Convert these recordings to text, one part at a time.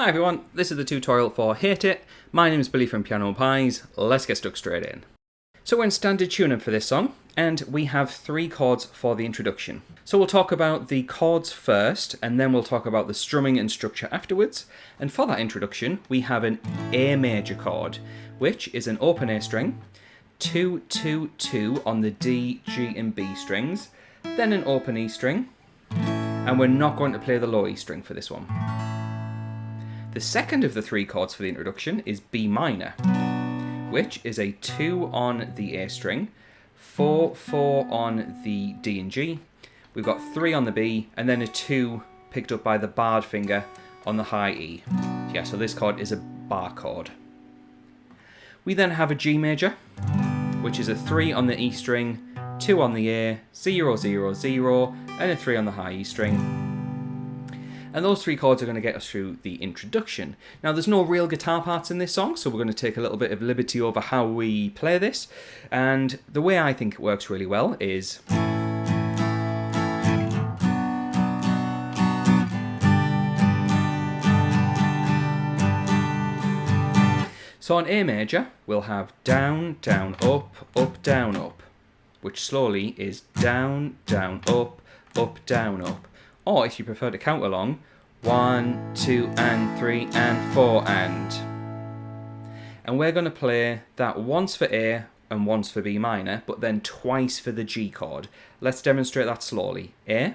Hi everyone, this is the tutorial for Hate It. My name is Billy from Piano Pies. Let's get stuck straight in. So we're in standard tuning for this song, and we have 3 chords for the introduction. So we'll talk about the chords first, and then we'll talk about the strumming and structure afterwards. And for that introduction, we have an A major chord, which is an open A string, 2, 2, 2 on the D, G and B strings, then an open E string, and we're not going to play the low E string for this one. The second of the 3 chords for the introduction is B minor, which is a 2 on the A string, 4, 4 on the D and G. We've got 3 on the B, and then a 2 picked up by the barred finger on the high E. Yeah, so this chord is a bar chord. We then have a G major, which is a 3 on the E string, 2 on the A, 0, 0, 0, and a 3 on the high E string. And those 3 chords are going to get us through the introduction. Now there's no real guitar parts in this song, so we're going to take a little bit of liberty over how we play this. And the way I think it works really well is... So on A major, we'll have down, down, up, down, up, which slowly is down, down, up, down, up. Or if you prefer to count along, 1, 2, and 3, and 4, and we're going to play that once for A and once for B minor, but then twice for the G chord. Let's demonstrate that slowly. A.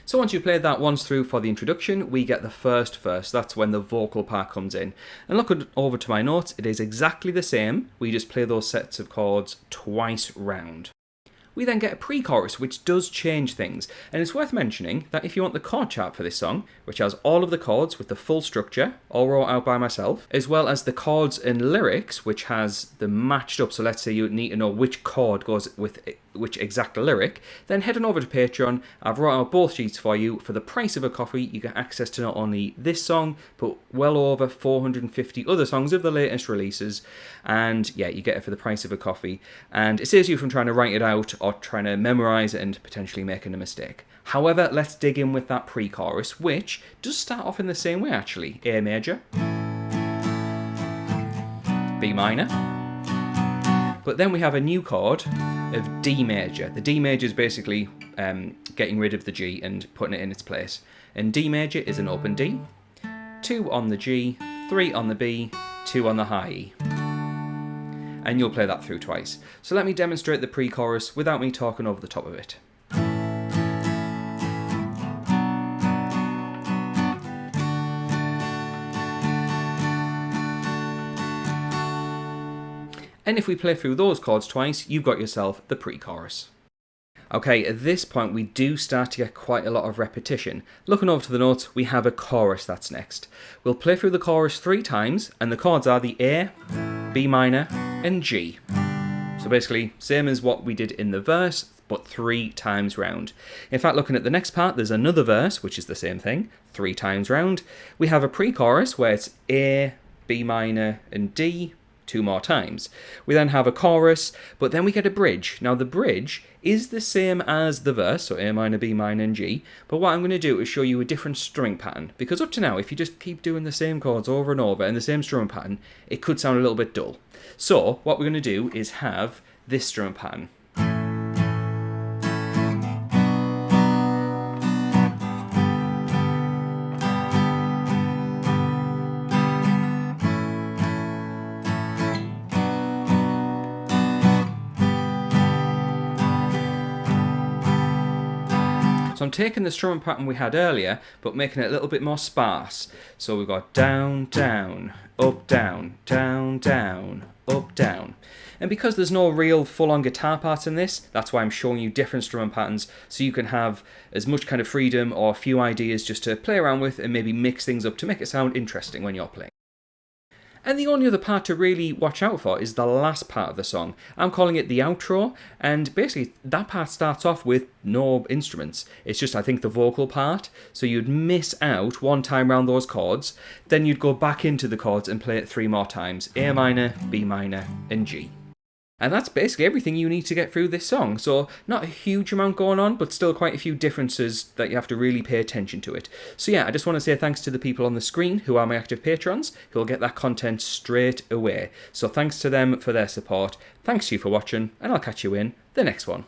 So once you've played that once through for the introduction, we get the first verse. That's when the vocal part comes in. And looking over to my notes, it is exactly the same. We just play those sets of chords twice round. We then get a pre-chorus, which does change things. And it's worth mentioning that if you want the chord chart for this song, which has all of the chords with the full structure, all wrote out by myself, as well as the chords and lyrics, which has them matched up. So let's say you need to know which chord goes with which exact lyric, then head on over to Patreon. I've wrote out both sheets for you. For the price of a coffee, you get access to not only this song, but well over 450 other songs of the latest releases. And yeah, you get it for the price of a coffee. And it saves you from trying to write it out or trying to memorize it and potentially making a mistake. However, let's dig in with that pre-chorus, which does start off in the same way actually. A major, B minor, but then we have a new chord of D major. The D major is basically getting rid of the G and putting it in its place. And D major is an open D, 2 on the G, 3 on the B, 2 on the high E. And you'll play that through twice. So let me demonstrate the pre-chorus without me talking over the top of it. And if we play through those chords twice, you've got yourself the pre-chorus. Okay, at this point we do start to get quite a lot of repetition. Looking over to the notes, we have a chorus that's next. We'll play through the chorus 3 times, and the chords are the A, B minor, and G. So basically, same as what we did in the verse, but 3 times round. In fact, looking at the next part, there's another verse, which is the same thing, 3 times round. We have a pre-chorus where it's A, B minor, and D, 2 more times. We then have a chorus, but then we get a bridge. Now the bridge is the same as the verse, so A minor, B minor and G, but what I'm going to do is show you a different strumming pattern, because up to now, if you just keep doing the same chords over and over in the same strumming pattern, it could sound a little bit dull. So what we're going to do is have this strumming pattern. So I'm taking the strumming pattern we had earlier, but making it a little bit more sparse. So we've got down, down, up, down, down, down, up, down. And because there's no real full-on guitar parts in this, that's why I'm showing you different strumming patterns, so you can have as much kind of freedom or a few ideas just to play around with and maybe mix things up to make it sound interesting when you're playing. And the only other part to really watch out for is the last part of the song. I'm calling it the outro, and basically that part starts off with no instruments. It's just, I think, the vocal part. So you'd miss out one time around those chords, then you'd go back into the chords and play it 3 more times. A minor, B minor, and G. And that's basically everything you need to get through this song. So not a huge amount going on, but still quite a few differences that you have to really pay attention to it. So yeah, I just want to say thanks to the people on the screen who are my active patrons, who will get that content straight away. So thanks to them for their support. Thanks to you for watching, and I'll catch you in the next one.